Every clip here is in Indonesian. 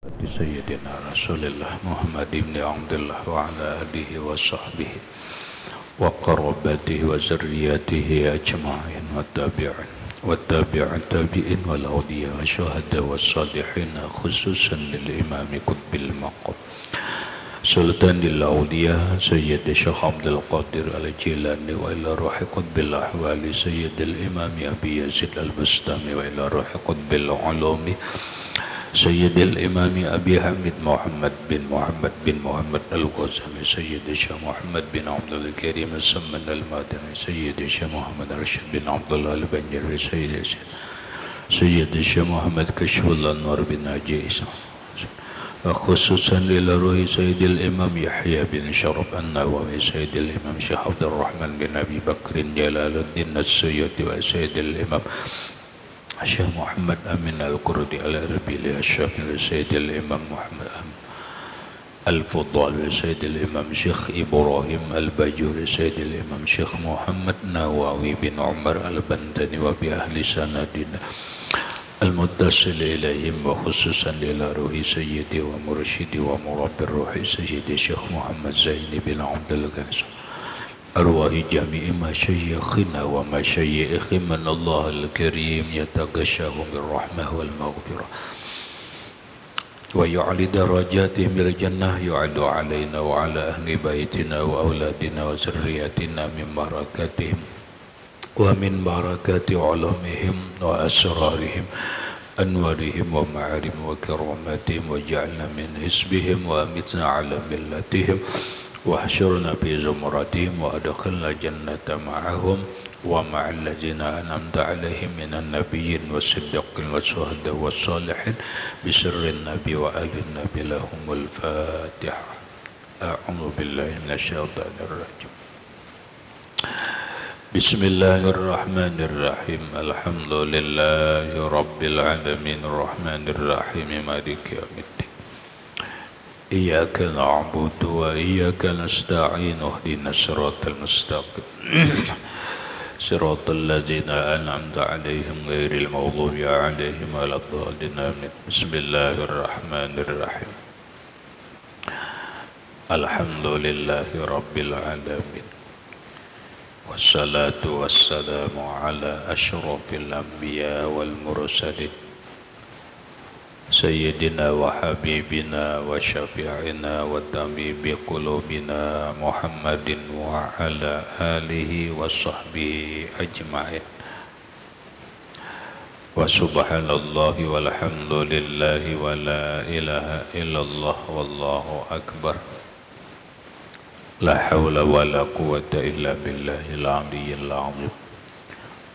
سيدنا رسول الله محمد بن عبد الله وعلى آله وصحبه وقربته وذريته أجمعين والتابع التابعين والأولياء والشهداء والصالحين خصوصا للإمام قطب المقام سلطان الأولياء سيد الشيخ عبد القادر الجيلاني وإلى روح قطب الأحوال سيد الإمام أبي يزيد البستامي وإلى روح قطب العلوم سيد الإمام أبي حميد محمد بن محمد الغزالي سيد الشيخ محمد بن عبد الكريم السمن المدني سيد الشيخ محمد رشيد بن عبد الله البنجري سيد الشيخ محمد كشف الأنوار بن عجيز خصوصا للروح سيد الإمام يحيى بن شرف النووي سيد الإمام شيخ عبد الرحمن بن أبي بكر جلال الدين السيوطي وسيد الإمام Syekh Muhammad Amin Al-Qurdi Al-Arbili Al-Syafiri Sayyid Al-Imam Muhammad Al-Fudhal Sayyid Al-Imam Syekh Ibrahim Al-Bajuri Sayyid Al-Imam Syekh Muhammad Nawawi bin Umar Al-Bantani wa bi ahli sanadina Al-Muttasil ilayhim wa khususan ila ruhi Sayyidi wa mursyidi wa murabbir ruhi Sayyidi Syekh Muhammad Zaini bin Abdul Ghani أرواح جميع مشايخنا ومشايخ من الله الكريم يتغشاهم بالرحمة والمغفرة ويعلي درجاتهم بالجنة يعد علينا وعلى أهل بيتنا وأولادنا وذرياتنا من بركاتهم ومن بركات علومهم وأسرارهم أنوارهم ومعارم وكراماتهم وجعلنا من حزبهم وأمتنا على ملتهم واحشرنا في زمرتهم وأدخلنا الجنة معهم ومع الذين أنعمت عليهم من النبيين والصديقين والشهداء والصالحين بسر النبي وآل النبي لهم الفاتحة. أعوذ بالله من الشيطان الرجيم. بسم الله الرحمن الرحيم. الحمد لله رب العالمين الرحمن الرحيم مالك يوم الدين. إياك نعبد وإياك نستعين اهدنا الصراط المستقيم صراط الذين أنعمت عليهم غير المغضوب عليهم ولا الضالين آمين. بسم الله الرحمن الرحيم. الحمد لله رب العالمين والصلاة والسلام على أشرف الأنبياء والمرسلين سيدنا وحبيبنا وشفيعنا وطبيب قلوبنا محمد وعلى آله وصحبه أجمعين. وسبحان الله والحمد لله ولا إله إلا الله والله أكبر. لا حول ولا قوة إلا بالله العلي العظيم.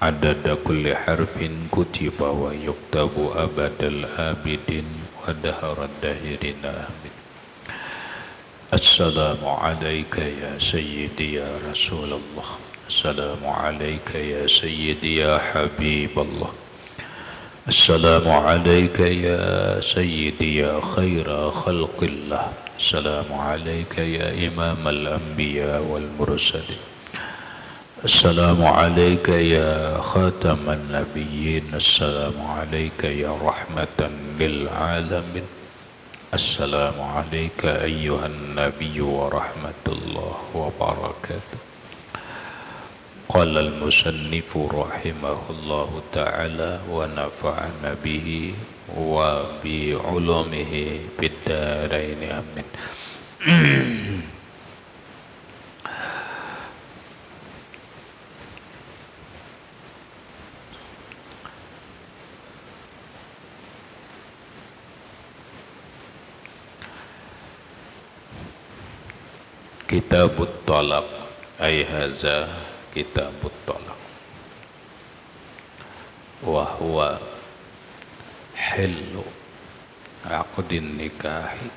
عدد كل حرف كتب ويكتب أبد الآبدين ودهر الداهرين آمين. السلام عليك يا سيدي يا رسول الله. السلام عليك يا سيدي يا حبيب الله. السلام عليك يا سيدي يا خير خلق الله. السلام عليك يا إمام الأنبياء والمرسلين. السلام عليك يا خاتم النبيين. السلام عليك يا رحمة للعالمين. السلام عليك أيها النبي ورحمة الله وبركاته. قال المصنف رحمه الله تعالى ونفعنا به وبعلومه في الدارين آمين. Kitabut Talaq ay haza kitabut talaq wa huwa hillu aqdin nikahi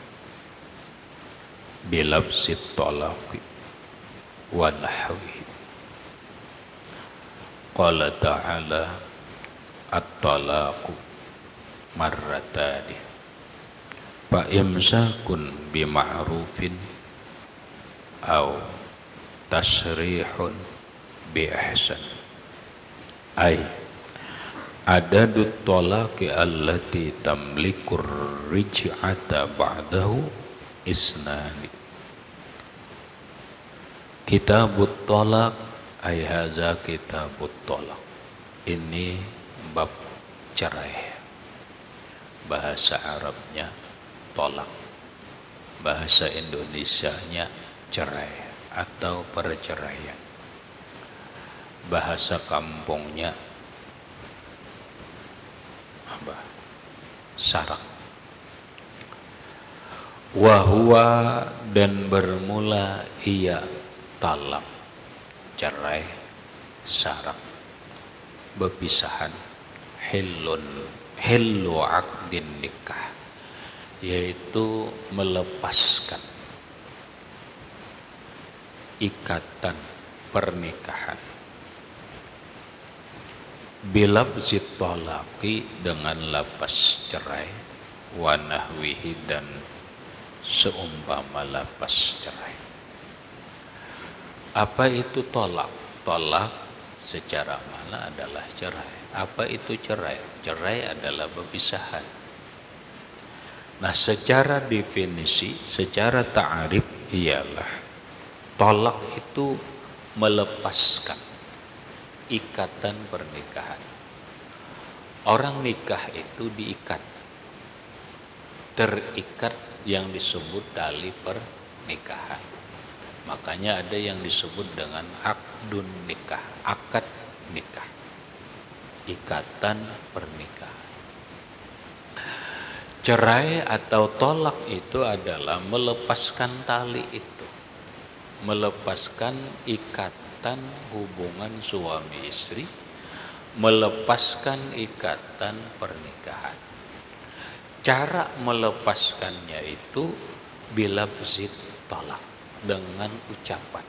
bilabsit talaqi wa nahwihi. Qala ta'ala at-talaqu marratani fa imsakun bima'rufin أو تسريح بإحسان. أي Adadut talaqi allati tamlikur rij'ata ba'dahu isnani. Kitabut talaq ay haza kitabut talaq. Ini bab cerai. Bahasa Arabnya tolak, bahasa Indonesianya cerai atau perceraian, bahasa kampungnya apa? Sarak. Wahwa dan bermula ia talak, cerai, sarak, berpisahan, hillu aqdin nikah, yaitu melepaskan ikatan pernikahan. Bilabzit talaqi dengan lapas cerai, wa nahwihi dan seumpama lapas cerai. Apa itu tolak? Tolak secara makna adalah cerai. Apa itu cerai? Cerai adalah perpisahan. Nah, secara definisi, secara ta'arif ialah tolak itu melepaskan ikatan pernikahan. Orang nikah itu diikat, terikat yang disebut tali pernikahan. Makanya ada yang disebut dengan akdun nikah, akad nikah, ikatan pernikahan. Cerai atau tolak itu adalah melepaskan tali itu, melepaskan ikatan hubungan suami istri, melepaskan ikatan pernikahan. Cara melepaskannya itu bila bezit tolak, dengan ucapan,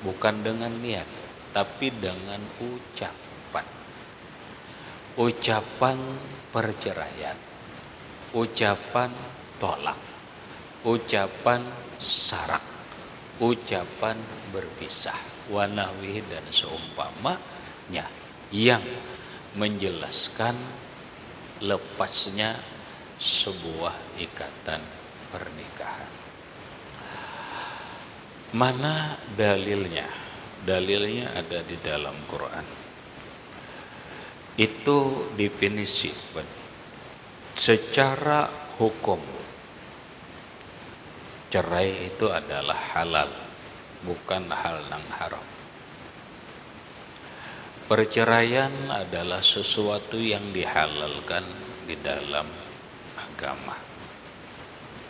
bukan dengan niat, tapi dengan ucapan. Ucapan perceraian, ucapan tolak, ucapan sarak, ucapan berpisah, wa nahwihi dan seumpamanya, yang menjelaskan lepasnya sebuah ikatan pernikahan. Mana dalilnya? Dalilnya ada di dalam Quran. Itu definisi secara hukum. Cerai itu adalah halal, bukan hal yang haram. Perceraian adalah sesuatu yang dihalalkan di dalam agama.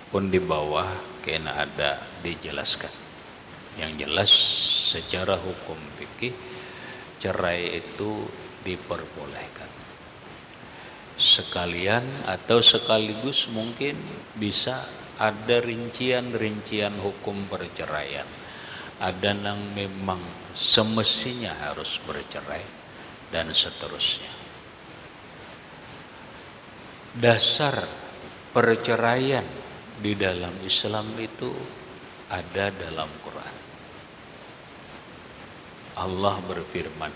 Pun di bawah kena ada dijelaskan. Yang jelas secara hukum fikih cerai itu diperbolehkan. Sekalian atau sekaligus mungkin bisa ada rincian-rincian hukum perceraian. Ada yang memang semestinya harus bercerai dan seterusnya. Dasar perceraian di dalam Islam itu ada dalam Quran. Allah berfirman,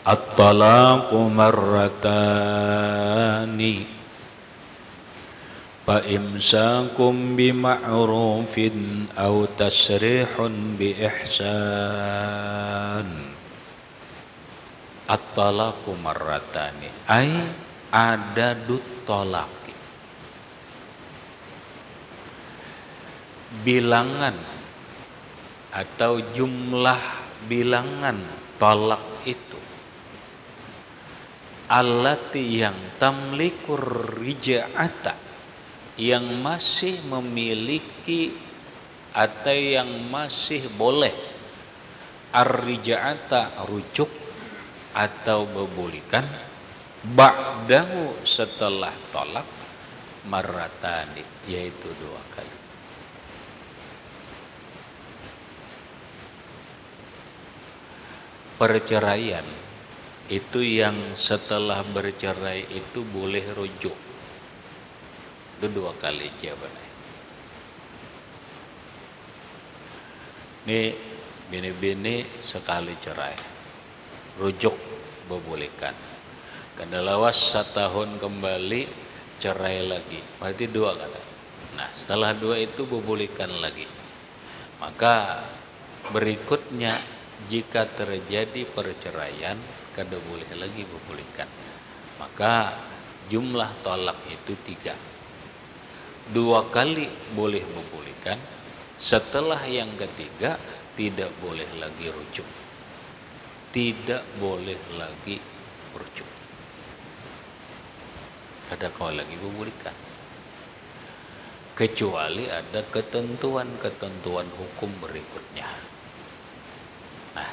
At-talaqu marratani fa imsakum bima'rufin aw tasrihun bi ihsan. At-talaqu marratani ay adadut talaqi, bilangan atau jumlah bilangan talak itu, allati yang tamlikur rija'ata, yang masih memiliki atau yang masih boleh ar-rija'ata rujuk atau bebulikan, ba'dahu setelah talak, marratani yaitu 2 kali. Perceraian itu yang setelah bercerai itu boleh rujuk, itu 2 kali jawabannya. Ini bini-bini sekali cerai, rujuk bolehkan. Kadalawas setahun kembali cerai lagi, berarti 2 kata. Nah setelah 2 itu bubulihkan lagi. Maka berikutnya jika terjadi perceraian kada boleh lagi bubulihkan. Maka jumlah tolak itu 3. 2 kali boleh bubulihkan. Setelah yang ketiga tidak boleh lagi rujuk. Tidak boleh lagi rujuk. Ada kau lagi bubulihkan. Kecuali ada ketentuan-ketentuan hukum berikutnya. Nah,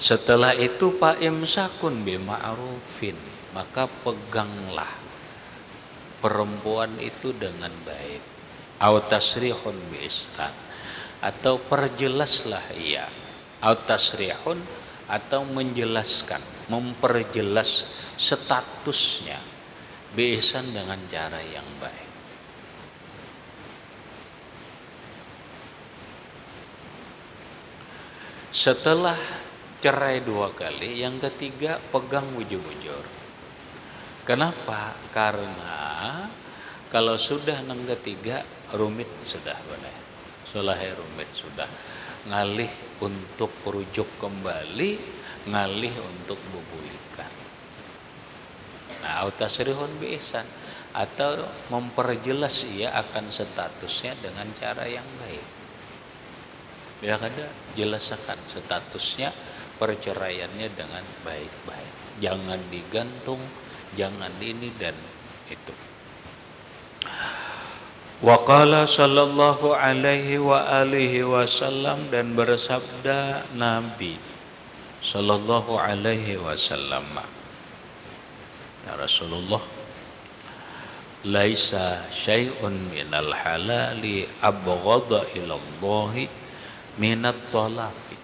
setelah itu fa imsakun bima'rufin, maka peganglah perempuan itu dengan baik. Au tasrihun biihsan, atau perjelaslah ia. Au tasrihun, atau menjelaskan, memperjelas statusnya biihsan dengan cara yang baik. Setelah cerai 2 kali, yang ketiga pegang bujur-bujur. Kenapa? Karena kalau sudah yang ketiga rumit sudah benar. Solahe rumit sudah. Ngalih untuk rujuk kembali, ngalih untuk bubulihkan. Nah, autasrihun biihsan, atau memperjelas ia akan statusnya dengan cara yang baik. Ya kada jelaskan statusnya perceraiannya dengan baik-baik. Jangan digantung, jangan ini dan itu. Wa qala sallallahu alaihi wa alihi wasallam, dan bersabda Nabi sallallahu alaihi wasallam, ya Rasulullah, laisa syai'un minal halali abghadha ila Allahi minat talaqi.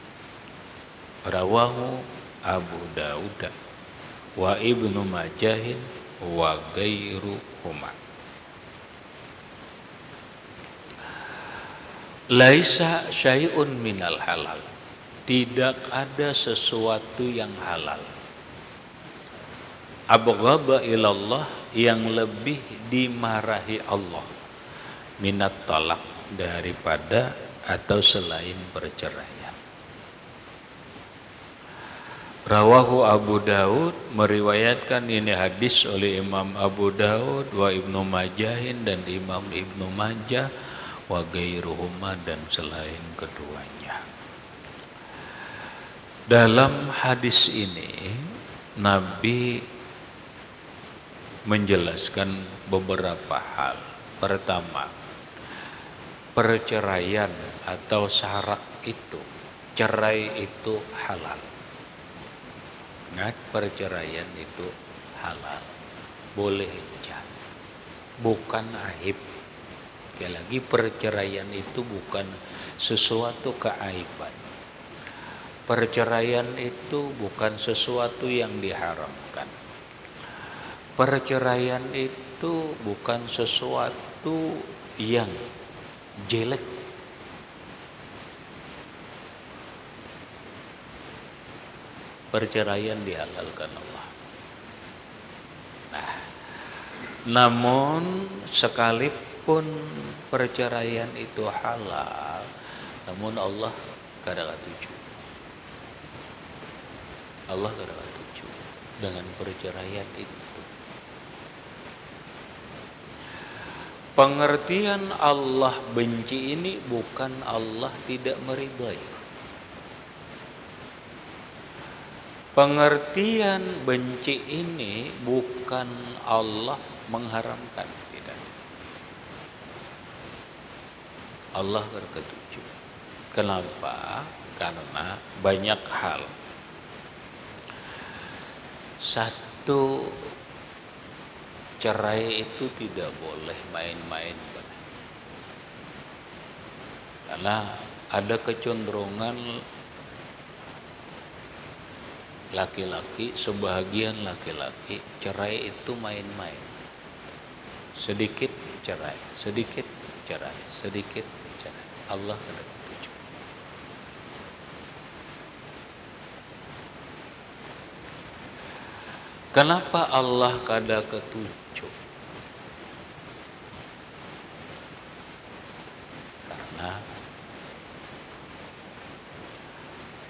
Rawahu Abu Dawud wa Ibnu Majah wa ghairuhuma. Laisa syai'un minal halal, tidak ada sesuatu yang halal. Abghadha ilallah, yang lebih dimarahi Allah, minat talak, daripada atau selain perceraian. Rawahu Abu Daud, meriwayatkan ini hadis oleh Imam Abu Daud wa Ibnu Majahin, dan Imam Ibnu Majah wa ghairuhuma, dan selain keduanya. Dalam hadis ini Nabi menjelaskan beberapa hal. Pertama, perceraian atau syarat itu, cerai itu halal. Ingat, perceraian itu halal, boleh jadi, bukan aib. Sekali lagi, perceraian itu bukan sesuatu keaiban. Perceraian itu bukan sesuatu yang diharamkan. Perceraian itu bukan sesuatu yang jelek. Perceraian dihalalkan Allah. Nah, namun sekalipun perceraian itu halal, namun Allah kada setuju. Allah kada setuju dengan perceraian itu. Pengertian Allah benci ini bukan Allah tidak meridhai. Pengertian benci ini bukan Allah mengharamkan, tidak. Allah berketujuh. Kenapa? Karena banyak hal. Satu, cerai itu tidak boleh main-main. Karena ada kecenderungan laki-laki, sebahagian laki-laki cerai itu main-main. Sedikit cerai, sedikit cerai, sedikit cerai. Allah tidak setuju. Kenapa Allah kada ketujuh? Karena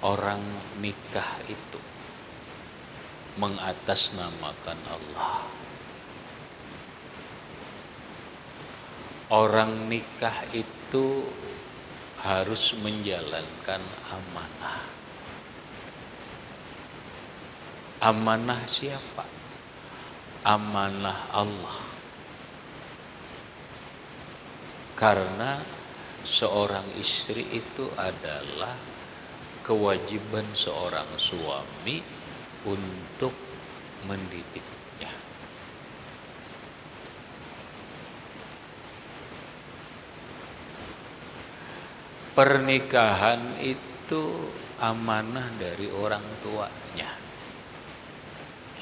orang nikah itu mengatasnamakan Allah. Orang nikah itu harus menjalankan amanah. Amanah siapa? Amanah Allah. Karena seorang istri itu adalah kewajiban seorang suami untuk mendidiknya. Pernikahan itu amanah dari orang tuanya.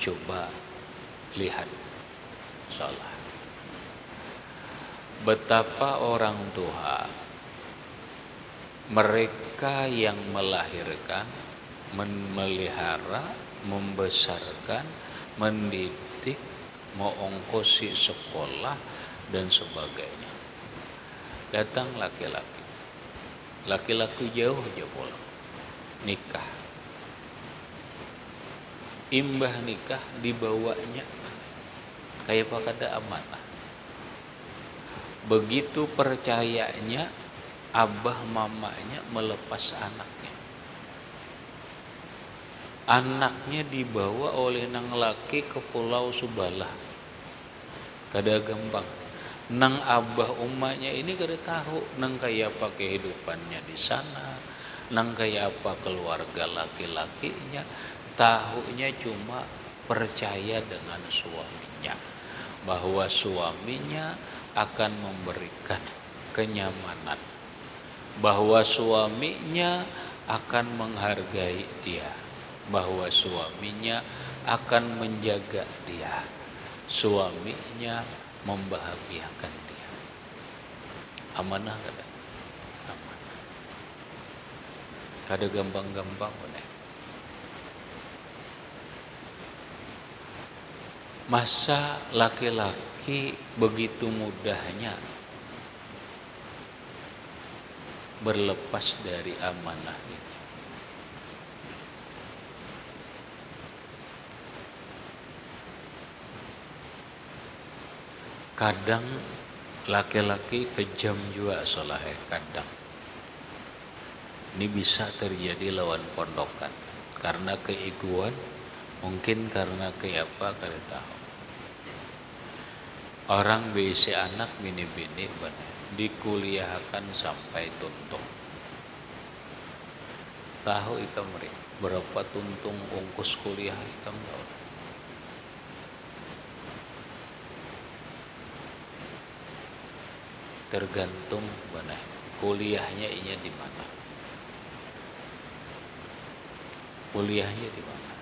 Coba lihat salah. Betapa orang tua, mereka yang melahirkan, memelihara, membesarkan, mendidik, mengongkosi sekolah dan sebagainya. Datang laki-laki. Laki-laki jauh aja pulang. Nikah. Imbah nikah dibawanya kayak apa kada amanah. Begitu percayanya abah mamanya melepas anaknya. Anaknya dibawa oleh nang laki ke Pulau Subalah. Kada gampang. Nang abah umanya ini kada tahu nang kaya apa kehidupannya di sana, nang kaya apa keluarga laki-lakinya. Tahunya cuma percaya dengan suaminya, bahwa suaminya akan memberikan kenyamanan, bahwa suaminya akan menghargai dia, bahwa suaminya akan menjaga dia, suaminya membahagiakan dia. Amanah kada? Amanah. Kada gampang-gampang bener. Masa laki-laki begitu mudahnya berlepas dari amanah ini? Kadang laki-laki kejam juga salah kadang. Ini bisa terjadi lawan pondokan karena keegoan, mungkin karena kayak apa kada tahu. Orang BC anak bini-bini dikuliahkan sampai tuntung. Tahu ikam mereka berapa tuntung ongkos kuliah ikam tahu? Tergantung mana kuliahnya inya di mana. Kuliahnya di mana?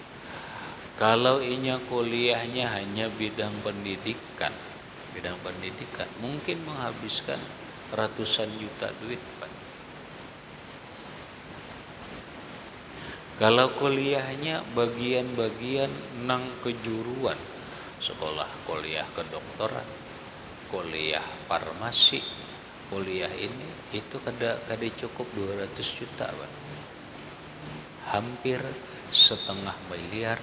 Kalau inya kuliahnya hanya bidang pendidikan, mungkin menghabiskan ratusan juta duit, Pak. Kalau kuliahnya bagian-bagian nang kejuruan, sekolah kuliah kedokteran, kuliah farmasi, kuliah ini itu kada cukup 200 juta, Pak. Hampir 1,5 miliar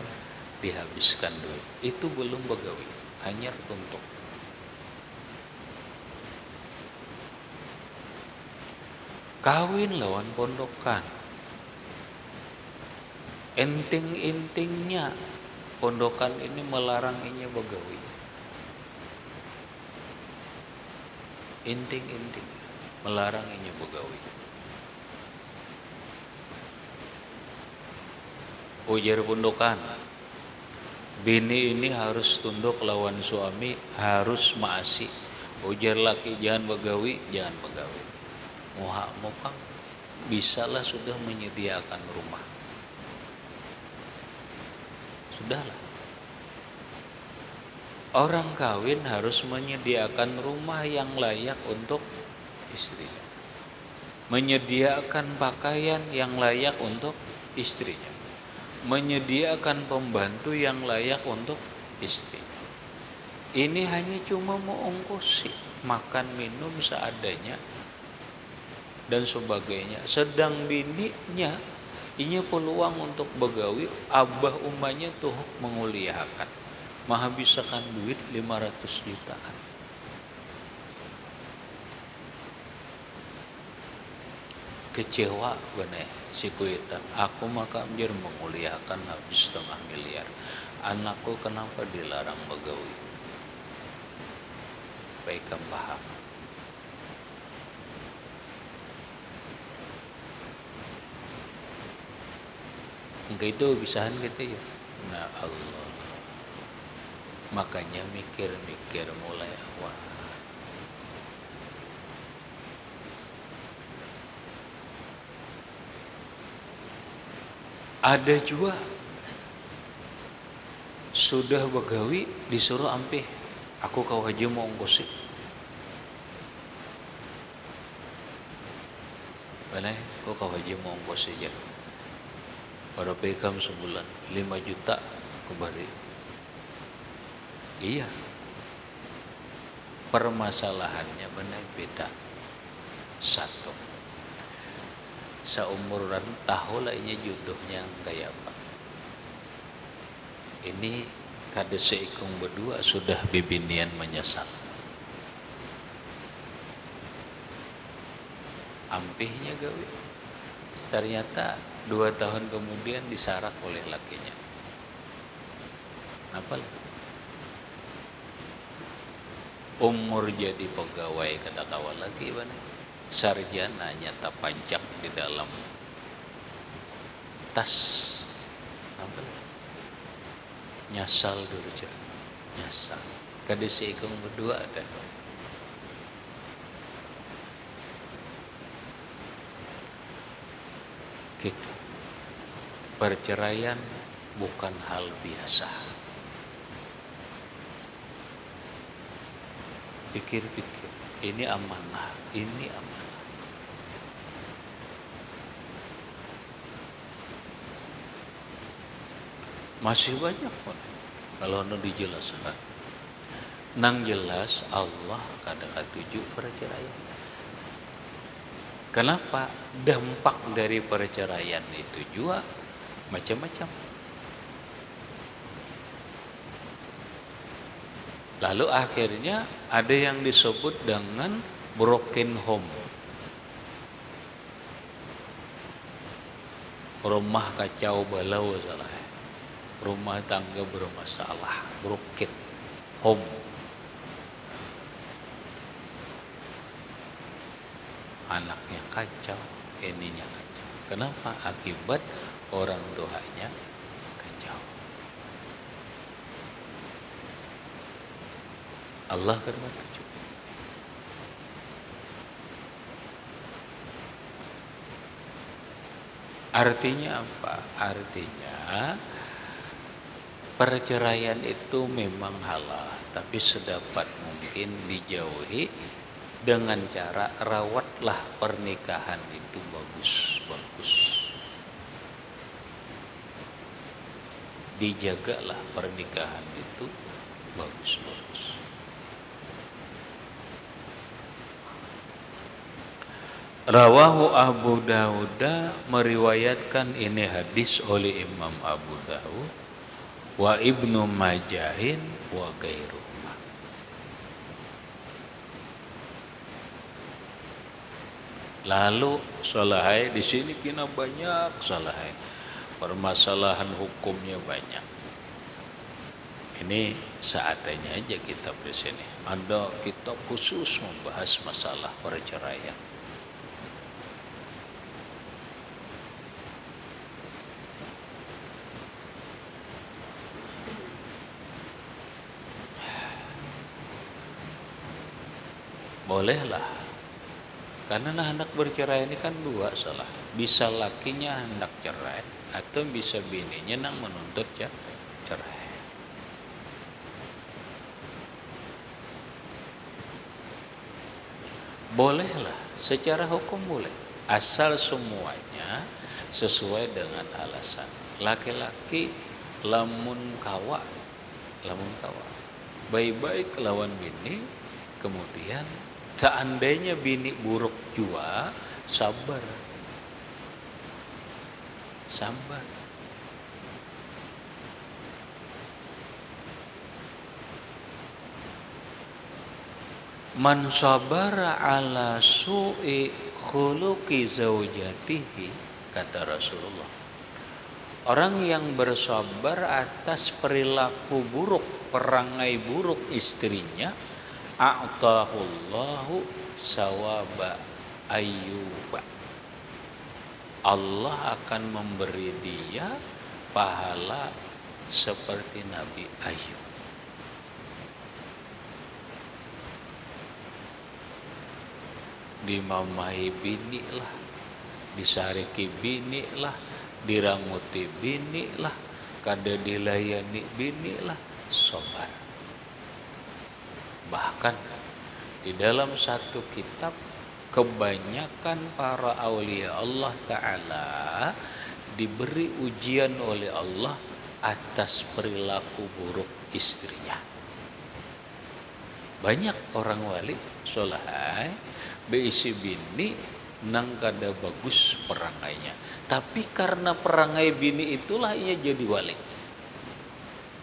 dihabiskan duit. Itu belum begawi, hanya tuntuk. Kawin lawan pondokan. Inting-intingnya pondokan ini melarang inya begawi. Inting-inting melarang inya begawi. Ujar pondokan, bini ini harus tunduk lawan suami, harus maasi. Ujar laki jangan begawi, jangan begawi. Muka bisalah sudah menyediakan rumah. Sudahlah. Orang kawin harus menyediakan rumah yang layak untuk istrinya. Menyediakan pakaian yang layak untuk istrinya. menyediakan pembantu yang layak untuk istri. Ini hanya cuma mau ongkosi, makan minum seadanya dan sebagainya. Sedang bininya inya peluang untuk begawi, abah umanya tuh menguliakan, menghabiskan duit 500 jutaan. Kecewa bener si kuitan, aku maka anjir menguliakan habis 500 miliar. Anakku kenapa dilarang begawi? Baik paham. Enggak itu bisahan gitu ya. Nah Allah. Makanya mikir-mikir mulai awal. Ada juga sudah begawi disuruh ampih, aku kau haji mau ongkosi. Mana? Kau haji mau ongkosi aja. Pada pekam sebulan 5 juta kembali. Iya. Permasalahannya benar beda. Satu. Seumuran tahu lah ini jodohnya kayak apa. Ini kade seikung berdua sudah bibinian menyesal. Ampihnya gawe. Ternyata 2 tahun kemudian disarak oleh lakinya. Apa? Umur jadi pegawai kata kawan lagi mana? Sarjana nyata pajak di dalam tas. Apa? Nyasal dulu aja. Nyasal. Kade seikung berdua ada. Gitu. Perceraian bukan hal biasa. Pikir-pikir, ini amanah, ini amanah. Masih banyak pun kalau nu dijelaskan. Nang jelas Allah kada katuju perceraian. Kenapa? Dampak dari perceraian itu juga macam-macam. Lalu akhirnya ada yang disebut dengan broken home. Rumah kacau balau salah. Rumah tangga bermasalah, broken home. Anaknya kacau, ininya kacau. Kenapa? Akibat orang tuanya kacau. Allah karena tujuh. Artinya apa? Artinya perceraian itu memang halal, tapi sedapat mungkin dijauhi dengan cara rawatlah pernikahan itu bagus-bagus. Dijagalah pernikahan itu bagus-bagus. Rawahu Abu Dawud, meriwayatkan ini hadis oleh Imam Abu Dawud wa Ibnu Majahin wa gairuhuma. Lalu salahai di sini kena banyak salahai. Permasalahan hukumnya banyak. Ini seadanya aja kitab di sini. Ada kitab khusus membahas masalah perceraian. Bolehlah, karena hendak bercerai ini kan dua salah. Bisa lakinya hendak cerai atau bisa bininya nang menuntut cerai. Bolehlah, secara hukum boleh, asal semuanya sesuai dengan alasan. laki-laki lamun kawa baik-baik lawan bini, kemudian seandainya bini buruk jua, sabar. Man sabara ala su'i khuluqi zaujatihi, kata Rasulullah. Orang yang bersabar atas perilaku buruk, perangai buruk istrinya, a'tahullahu sawaba ayyuba. Allah akan memberi dia pahala seperti Nabi Ayub. Dimamai bini lah, disariki bini lah, diramuti bini lah, kada dilayani bini lah, sabar. Bahkan di dalam satu kitab, kebanyakan para aulia Allah Ta'ala diberi ujian oleh Allah atas perilaku buruk istrinya. Banyak orang wali soleh beisi bini nang kada bagus perangainya, tapi karena perangai bini itulah ia jadi wali.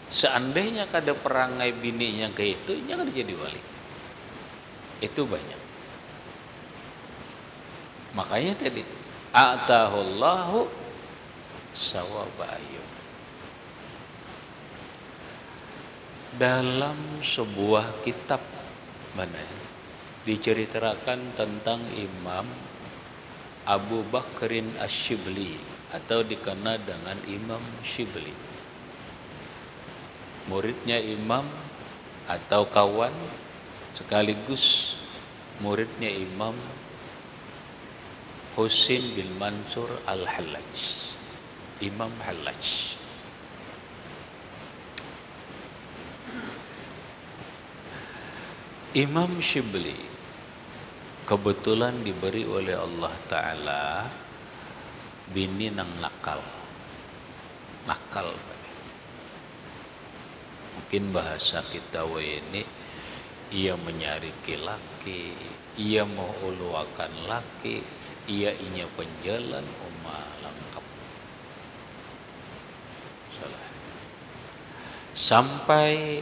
Seandainya kada perangai bininya kayak itu, ia kada jadi wali. Itu banyak. Makanya tadi atahullahu sawaba ayyub. Dalam sebuah kitab mana diceritakan tentang Imam Abu Bakrin Asy-Syibli atau dikenal dengan Imam Syibli. Muridnya Imam atau kawan sekaligus muridnya Imam Husain bin Mansur Al-Hallaj, Imam Hallaj. Imam Syibli kebetulan diberi oleh Allah Ta'ala bini nang nakal. Mungkin bahasa kita ini, ia menyariki laki, ia mau uluakan laki, ia inya penjalan lengkap. Salah. Sampai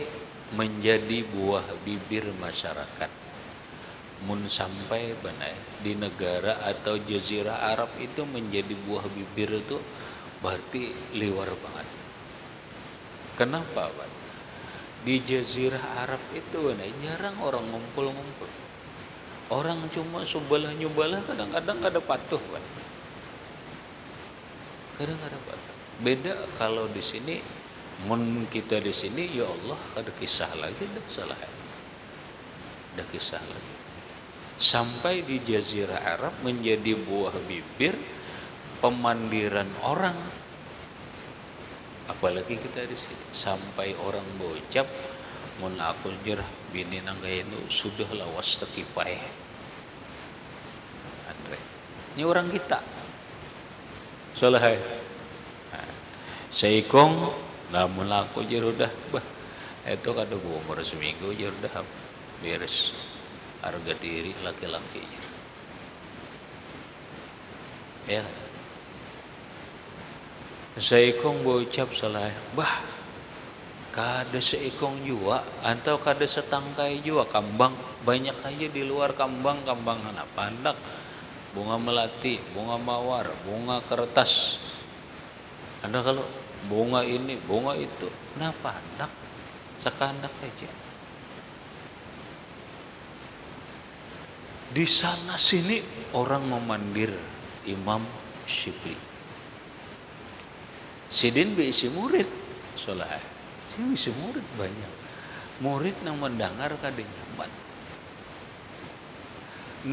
menjadi buah bibir masyarakat. Mun sampai benar di negara atau jazirah Arab itu menjadi buah bibir itu berarti liwar banget. Kenapa, Pak? Di jazirah Arab itu benar jarang orang ngumpul-ngumpul. Orang cuma sebelah-nyebelah, kadang-kadang ada patuh, Pak. Kadang-kadang patuh. Beda kalau di sini, mun kita di sini, ya Allah, ada kisah lagi, dah salah. Ada kisah lagi. Sampai di jazirah Arab menjadi buah bibir pemandiran orang. Apalagi kita di sini, sampai orang bocap mun aku jerah bini nanggainu sudah lawas tekipai. Andre, ini orang kita. Soleh. Seikong namun aku jer udah itu kada umur seminggu jer udah beres. Harga diri laki-lakinya. Ya. Seikong bocap salah. Kada seikong juga atau kada setangkai juga kambang banyak aja di luar kambang anak pandak, bunga melati, bunga mawar, bunga kertas. Anda kalau bunga ini, bunga itu, kenapa pandak sekandak aja. Di sana sini orang memandir Imam Syibli. Sidin beisi murid, solah. Sini beisi murid banyak. Murid nang mendengar kada nyaman.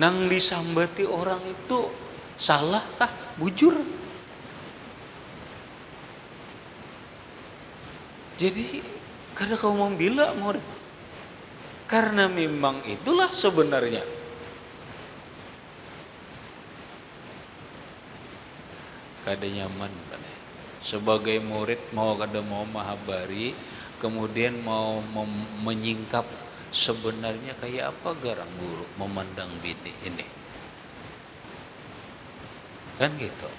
Nang disambati orang itu salah kah? Bujur. Jadi kada kau membela murid. Karena memang itulah sebenarnya. Kada nyaman, sebagai murid mau kada mau mahabari, kemudian mau menyingkap sebenarnya kayak apa garang guru memandang bini ini, kan gitu.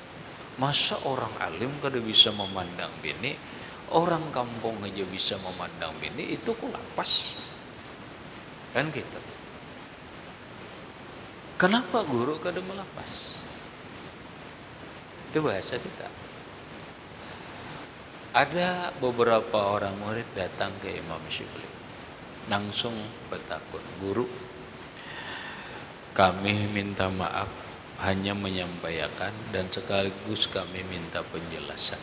Masa orang alim kada bisa memandang bini, orang kampung aja bisa memandang bini, itu kok lapas, kan gitu. Kenapa guru kada melapas? Itu bahasa kita. Ada beberapa orang murid datang ke Imam Syibli, langsung bertakut, guru, kami minta maaf, hanya menyampaikan dan sekaligus kami minta penjelasan.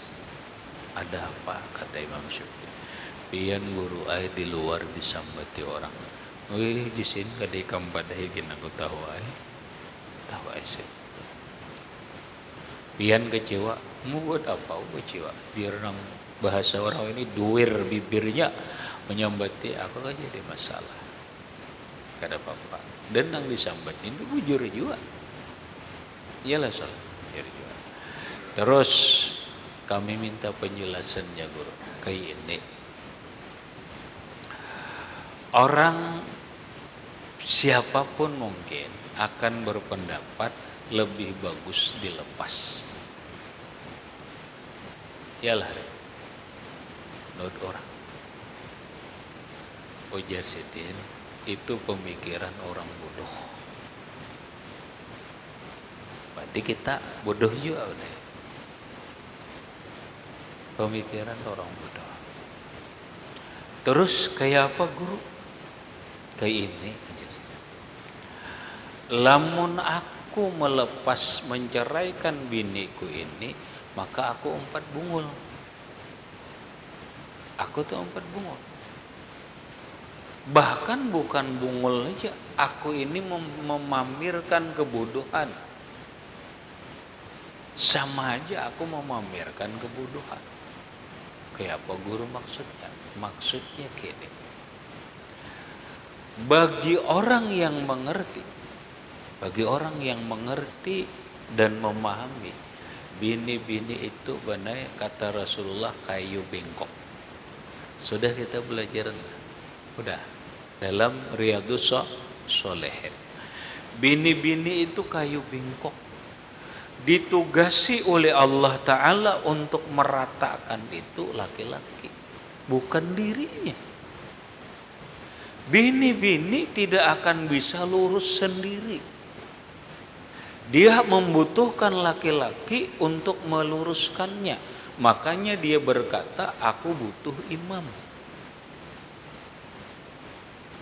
Ada apa? Kata Imam Syibli. Pian guru ay di luar disambati orang. Wih, di sini kadai kampadahi gina ku tahu ay. Tahu ay sih. Pian kecewa, mau buat apa? Kecewa. Biar orang bahasa orang ini duir bibirnya menyambati aku kan jadi masalah. Kada apa-apa. Dan yang disambatin itu bujur juga. Iyalah soal bujur juga. Terus kami minta penjelasannya guru. Kayak ini. Orang siapapun mungkin akan berpendapat lebih bagus dilepas. Iyalah, menurut orang. Ujar Sidin, itu pemikiran orang bodoh. Berarti kita bodoh juga udah. Pemikiran orang bodoh. Terus kayak apa guru? Kayak ini. Lamun aku melepas menceraikan biniku ini, maka aku 4 bungul. Aku tuh 4 bungul. Bahkan bukan bungul aja, aku ini memamerkan kebodohan. Sama aja aku memamerkan kebodohan. Kayak apa guru maksudnya? Maksudnya gini. Bagi orang yang mengerti dan memahami, bini-bini itu benar kata Rasulullah kayu bengkok. Sudah kita belajar, udah dalam Riyadhus Shalihin. Bini-bini itu kayu bengkok, ditugasi oleh Allah Ta'ala untuk meratakan itu laki-laki, bukan dirinya. Bini-bini tidak akan bisa lurus sendiri. Dia membutuhkan laki-laki untuk meluruskannya. Makanya dia berkata, aku butuh imam.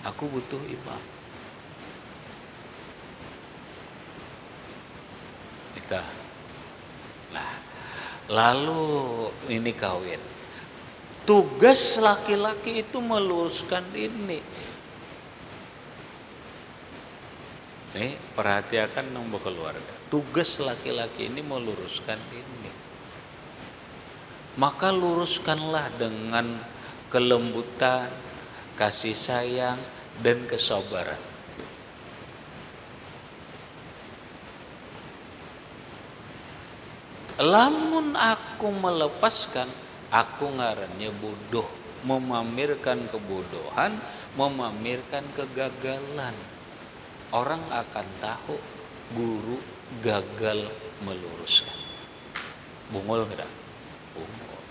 Aku butuh imam. Kita. Nah, lalu ini kawin. Tugas laki-laki itu meluruskan ini. Nih, perhatikan nombor keluarga. Tugas laki-laki ini meluruskan ini. Maka luruskanlah dengan kelembutan, kasih sayang, dan kesabaran. Lamun aku melepaskan, aku ngarannya bodoh, memamerkan kebodohan, memamerkan kegagalan. Orang akan tahu guru gagal meluruskan. Bungul enggak? Bungul.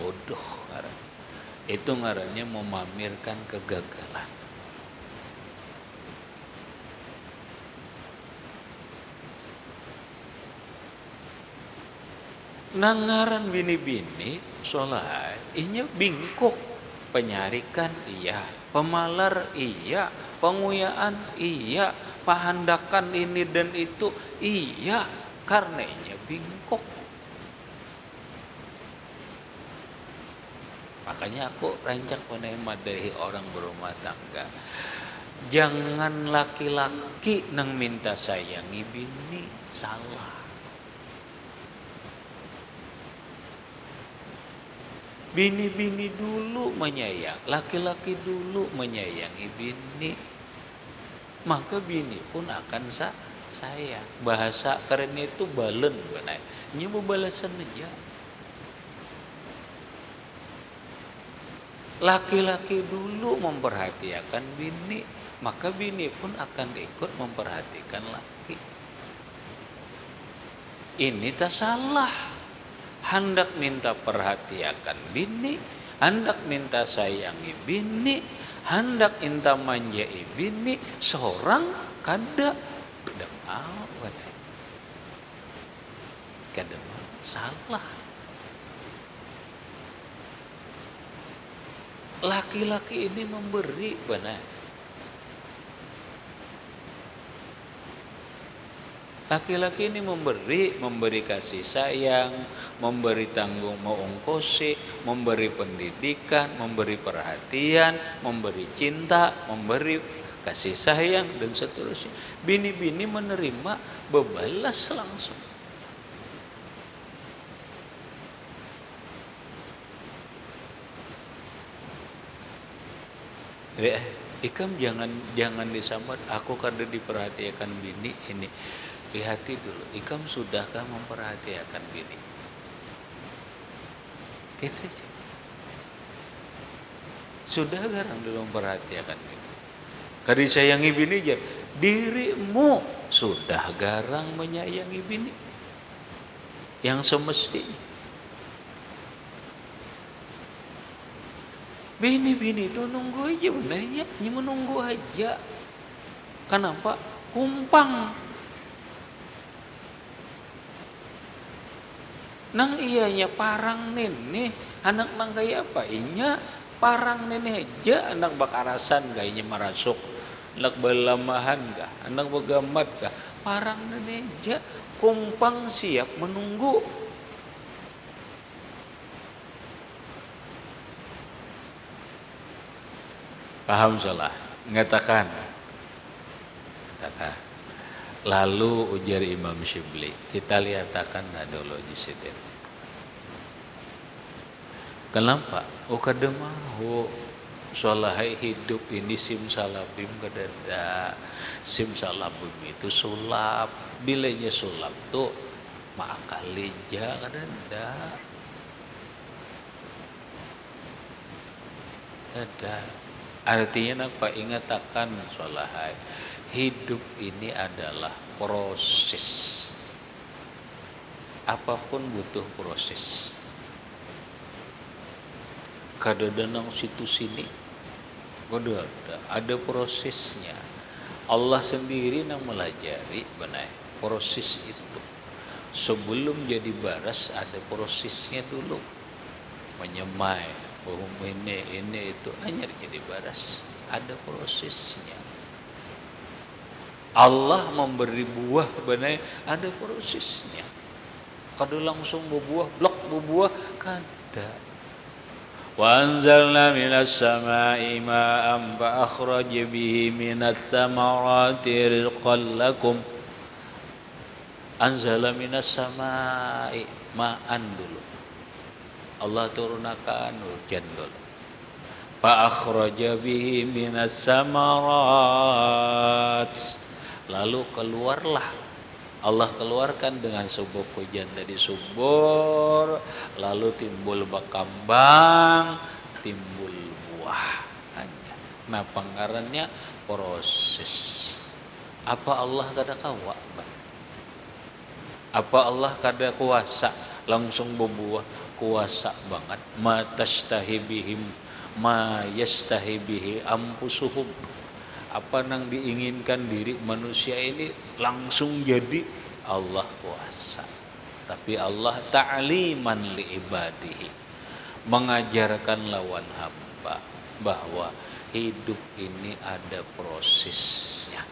Bodoh ngaran. Itu ngarannya memamerkan kegagalan. Nangaran bini-bini sholat, inya bingkok. Penyarikan iya, pemalar iya, penguyaan iya, pahandakan ini dan itu iya, karenanya bingkok. Makanya aku rancak madahi orang berumah tangga. Jangan laki-laki nang minta sayangi bini, salah. Bini-bini dulu menyayang, laki-laki dulu menyayangi bini, maka bini pun akan sayang. Bahasa keren itu balen, ini balasan aja. Laki-laki dulu memperhatikan bini, maka bini pun akan ikut memperhatikan laki. Ini tak salah. Hendak minta perhatikan bini, hendak minta sayangi bini, hendak minta manjai bini, seorang kada mau, kada mau, salah. Laki-laki ini memberi, benar. Laki-laki ini memberi kasih sayang, memberi tanggung mengongkosi, memberi pendidikan, memberi perhatian, memberi cinta, memberi kasih sayang dan seterusnya. Bini-bini menerima, bebalas langsung. Ikam jangan disambat, aku kada diperhatikan bini ini. Lihati dulu, ikam sudahkah memperhatikan bini? Gitu aja. Sudah garang dulu memperhatikan bini. Kada disayangi bini aja, dirimu sudah garang menyayangi bini yang semestinya. Bini-bini itu nunggu aja, benarnya menunggu aja. Kenapa? Kumpang. Nang iyanya parang nene, anak nang kaya apa? Inya parang nene aja, anak bakarasan kayaknya marasuk, anak balamahan kah, anak bagamat kah, parang nene aja, kumpang siap menunggu. Paham salah? Ngatakan. Lalu ujar Imam Syibli, kita lihatkan dulu di situ. Kenapa? Kada mau solahai hidup ini simsalabim kadada. Simsalabim itu sulap. Bilanya sulap tuh maakalija kadada. Ada. Artinya apa? Ingatakan solahai. Hidup ini adalah proses. Apapun butuh proses. Kada nang situ sini. Ada prosesnya. Allah sendiri nang melajari benar proses itu. Sebelum jadi baras ada prosesnya dulu. Menyemai, ini itu hanya jadi baras. Ada prosesnya. Allah memberi buah benar ada prosesnya. Kada langsung berbuah, blok berbuah kada. Wa anzalna minas samai ma'an fa akhraj bihi minats thamarati rizqan lakum. Anzala minas samai ma'an dulu. Allah turunkan hujan dulu. Fa akhraja bihi minas samarat. Lalu keluarlah, Allah keluarkan dengan sebuah hujan dari subur, lalu timbul bakambang, timbul buah. Nah, pangkarannya proses. Apa Allah kada kawa? Apa Allah kada kuasa langsung berbuah? Kuasa banget. Ma tastahibihim ma yastahibihi ampusuhum. Apa nang diinginkan diri manusia ini langsung jadi, Allah kuasa. Tapi Allah ta'liman li ibadihi, mengajarkan lawan hamba bahwa hidup ini ada prosesnya.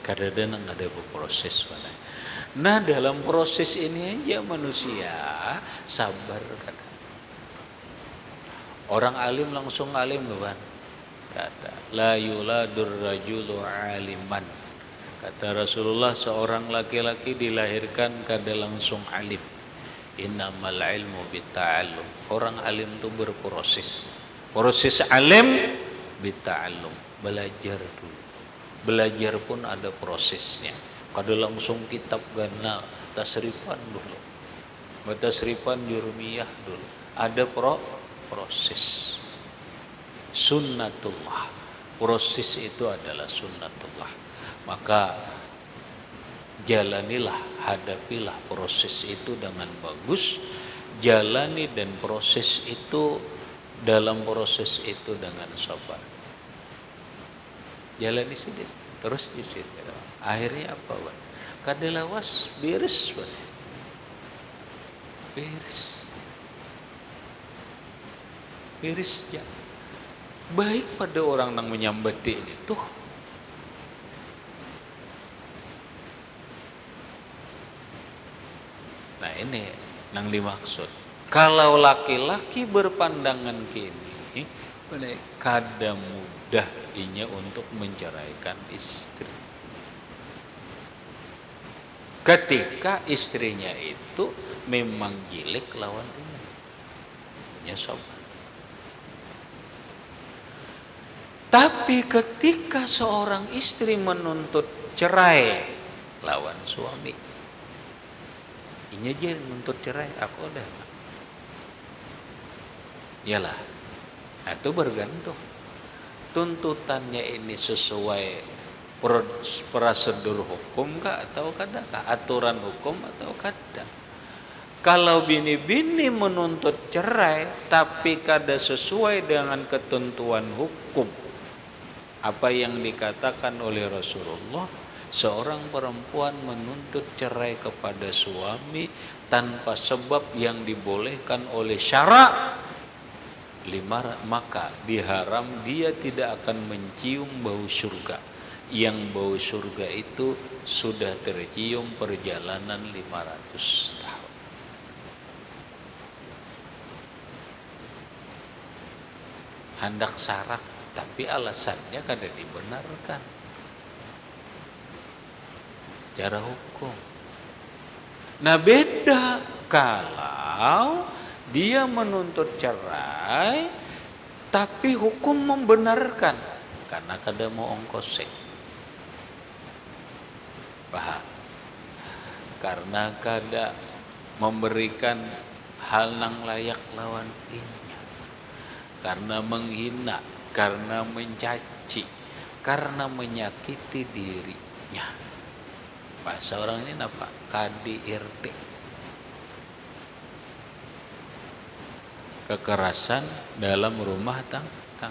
Kadang-kadang ada proses mana. Nah, dalam proses ini aja manusia sabar kadang. Orang alim langsung alim bukan? Kata la yuladur rajulu aliman. Kata Rasulullah, seorang laki-laki dilahirkan kada langsung alim. Innamal ilmu bitta'allum. Orang alim itu berproses. Proses alim bitta'allum, belajar dulu. Belajar pun ada prosesnya. Kada langsung kitab gana tasrifan dulu. Mutasrifan jurmiyah dulu. Ada proses. Sunnatullah. Proses itu adalah sunnatullah. Maka jalanilah, hadapilah proses itu dengan bagus. Jalani dan proses itu, dalam proses itu dengan sabar. Jalani saja, terus di situ. Akhirnya apa, Bang? Kadelawas beres, Bang. Beres ya. Baik pada orang yang menyambati itu. Nah ini yang dimaksud. Kalau laki-laki berpandangan kini, kada mudah inya untuk menceraikan istri. Ketika istrinya itu memang jelek lawan dia, sobat. Tapi ketika seorang istri menuntut cerai lawan suami, ini aja menuntut cerai, aku udah. Yalah, itu bergantung. Tuntutannya ini sesuai prosedur hukum kah atau kada kah? Aturan hukum atau kada? Kalau bini-bini menuntut cerai tapi kada sesuai dengan ketentuan hukum, apa yang dikatakan oleh Rasulullah, seorang perempuan menuntut cerai kepada suami tanpa sebab yang dibolehkan oleh syarak, maka diharam dia tidak akan mencium bau surga. Yang bau surga itu sudah tercium perjalanan 500 tahun. Hendak sarak, tapi alasannya kada dibenarkan secara hukum. Nah beda kalau dia menuntut cerai tapi hukum membenarkan karena kada mau ongkos. Paham? Karena kada memberikan hal yang layak lawan inya, karena menghina, karena mencaci, karena menyakiti dirinya. Bahasa orang ini apa? KDRT. Kekerasan dalam rumah tangga.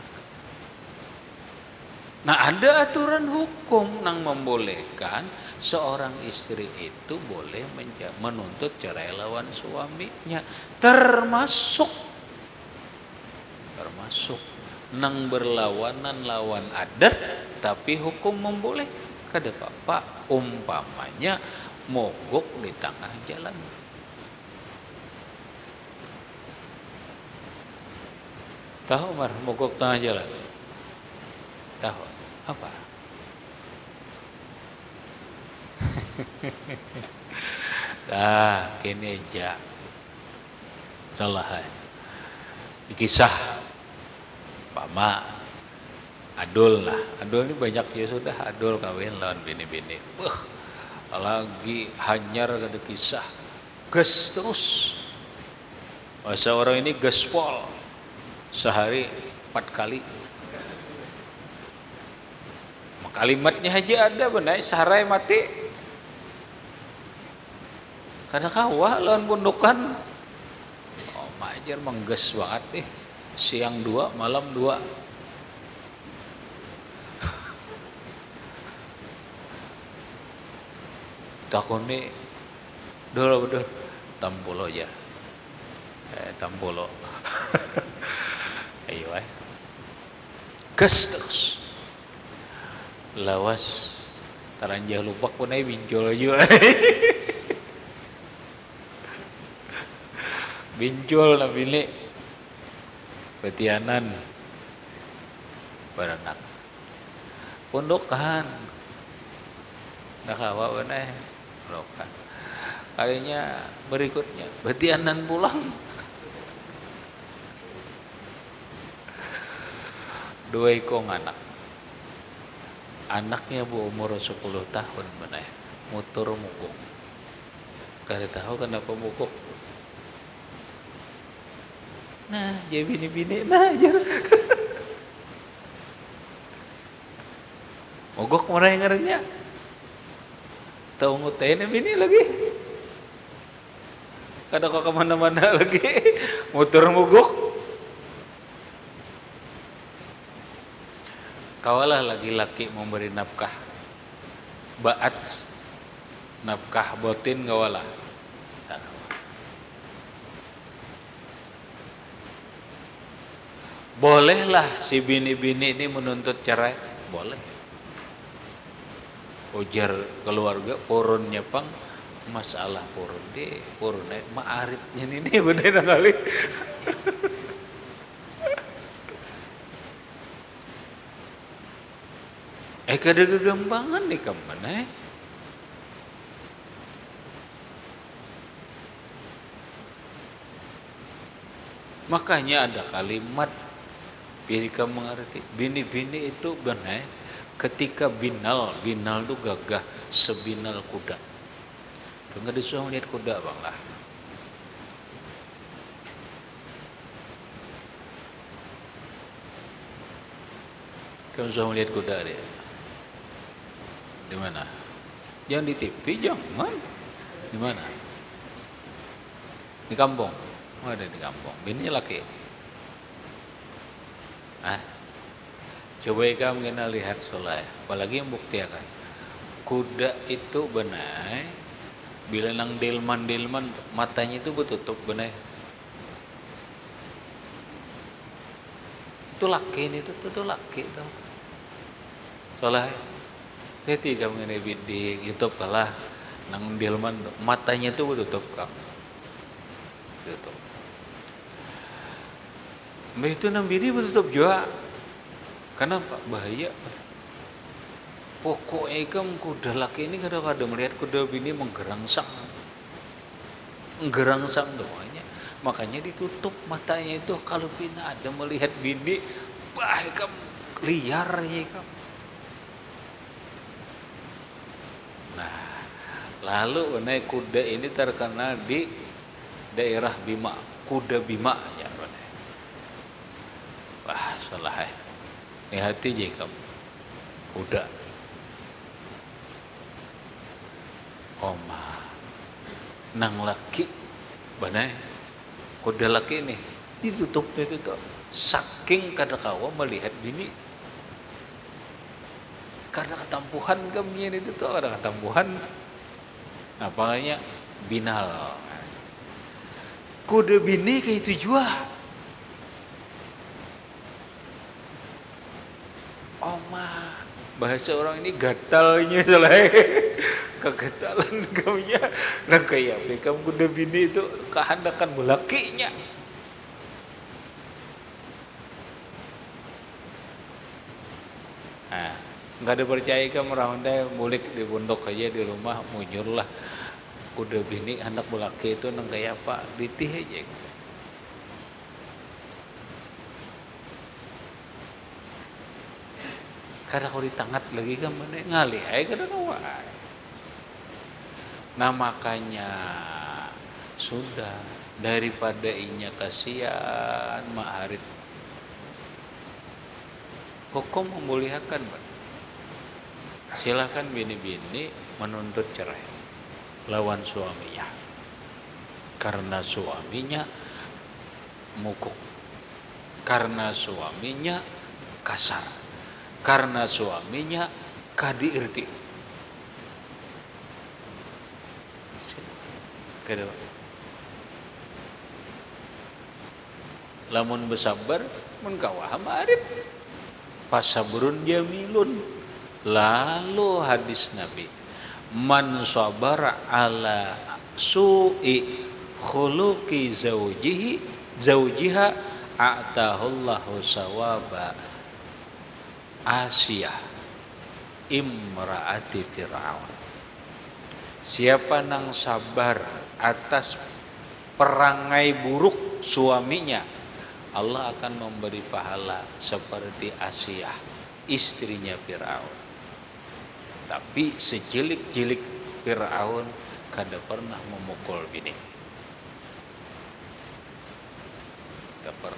Nah ada aturan hukum yang membolehkan seorang istri itu boleh menuntut cerai lawan suaminya, termasuk nang berlawanan lawan adat, tapi hukum memboleh. Kada apa-apa, umpamanya mogok di tengah jalan. Tahu Mar, mogok tengah jalan? Tahu apa? Kini aja salah. Kisah Pama Adul lah. Adul ini banyak ya sudah. Adul kawin lawan bini-bini. Lagi hanyar ada kisah. Gas terus. Masa orang ini gaspol. Sehari 4 kali. Kalimatnya aja ada benar. Sarai mati. Karena kawah lawan bundukan. Oh majer mengges banget nih. Siang 2, malam 2. Takuni dulu betul tampulo aja. Tampulo. Ayo gas terus. Lawas taranjah lupak pun ay binjol aja. Binjol na bili. Betianan beranak pundukan nakawa benar pundukan. Kalinya berikutnya betianan pulang 2 ekong anaknya umur 10 tahun benar mutur mukuk. Kada tahu kenapa mukuk Nah, jadi bini-bini nah aja. Mogok mana yang ngerenya? Tahu ngutain bini lagi. Kada kok kemana-mana lagi. Motor mogok. Kawalah laki-laki memberi nafkah. Ba'ats. Nafkah botin kawalah. Bolehlah si bini-bini ini menuntut cerai, boleh. Ujar keluarga purunnya pang masalah purun di purun ma'arifnya ini bener kali. Kada kegampangan nih kemana? Makanya ada kalimat biar kamu mengerti. Bini-bini itu benar. Ketika binal itu gagah sebinal kuda. Enggak disuruh lihat kuda bang lah. Kamu suruh lihat kuda dia. Di mana? Jangan di TV, jangan. Di mana? Di kampung. Oh, ada di kampung. Bini laki. Coba kamu kena lihat soalnya. Apalagi yang bukti akan. Kuda itu benar. Bila nang delman matanya itu bertutup benar. Itu laki ini itu laki itu. Soalnya ketika kamu kena di YouTube kalah nang delman matanya itu bertutup kamu. Tutup. Mbak itu nang bini bertutup juga. Kenapa? Bahaya. Pokoknya kamu kuda laki ini kadang-kadang melihat kuda bini menggerangsang doanya. Makanya ditutup matanya itu kalau bina ada melihat bini, bahaya kamu liar ya kamu. Nah, lalu naik kuda ini terkenal di daerah Bima, kuda Bima ya. Wah, salah ya. Ini hati je kamu. Kuda. Oma. Nang laki. Banai. Kuda laki ini. Ditutup. Saking kadakawa melihat bini. Karena ketampuhan kami ini itu tuh. Karena ketampuhan. Nah, makanya binal. Kuda bini kayak itu juga. Oma, bahasa orang ini gatalnya selai kegatalan kamunya. Nah kayak kamu kuda bini itu kehendakan belakinya. Nah, nggak ada percaya kamu ronda mulik di pondok aja di rumah mujur lah kuda bini hendak belaki itu nang kayak apa ditih aja. Karena kalau ditangat lagi kan mana ngali aja kada kawan. Nah makanya sudah daripada inya kasihan ma'arif. Hukum membolehkan, silakan bini-bini menuntut cerai lawan suaminya. Karena suaminya mukuk. Karena suaminya kasar. Karena suaminya kadiirti. Kedua. Lamun bersabar mun kawah ma'arif. Fasabrun jamilun. Lalu hadis Nabi, man sabara ala su'i khuluqi zaujiha a'tahullahu sawaba Asiyah imraati Fir'aun. Siapa nang sabar atas perangai buruk suaminya, Allah akan memberi pahala seperti Asiyah, istrinya Fir'aun. Tapi sejilik-jilik Fir'aun kada pernah memukul bini. Kada pernah.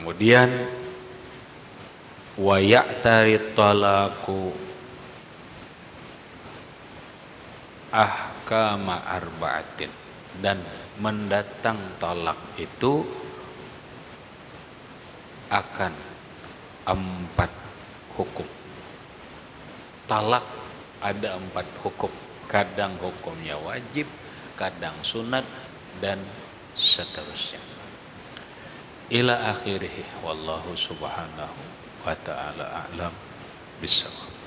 Kemudian wa ya'tari talaqu ahkama arba'atin, dan mendatang talak itu akan 4 hukum. Talak ada 4 hukum, kadang hukumnya wajib, kadang sunat, dan seterusnya. Ila akhirih, wallahu subhanahu wa ta'ala a'lam bissawab.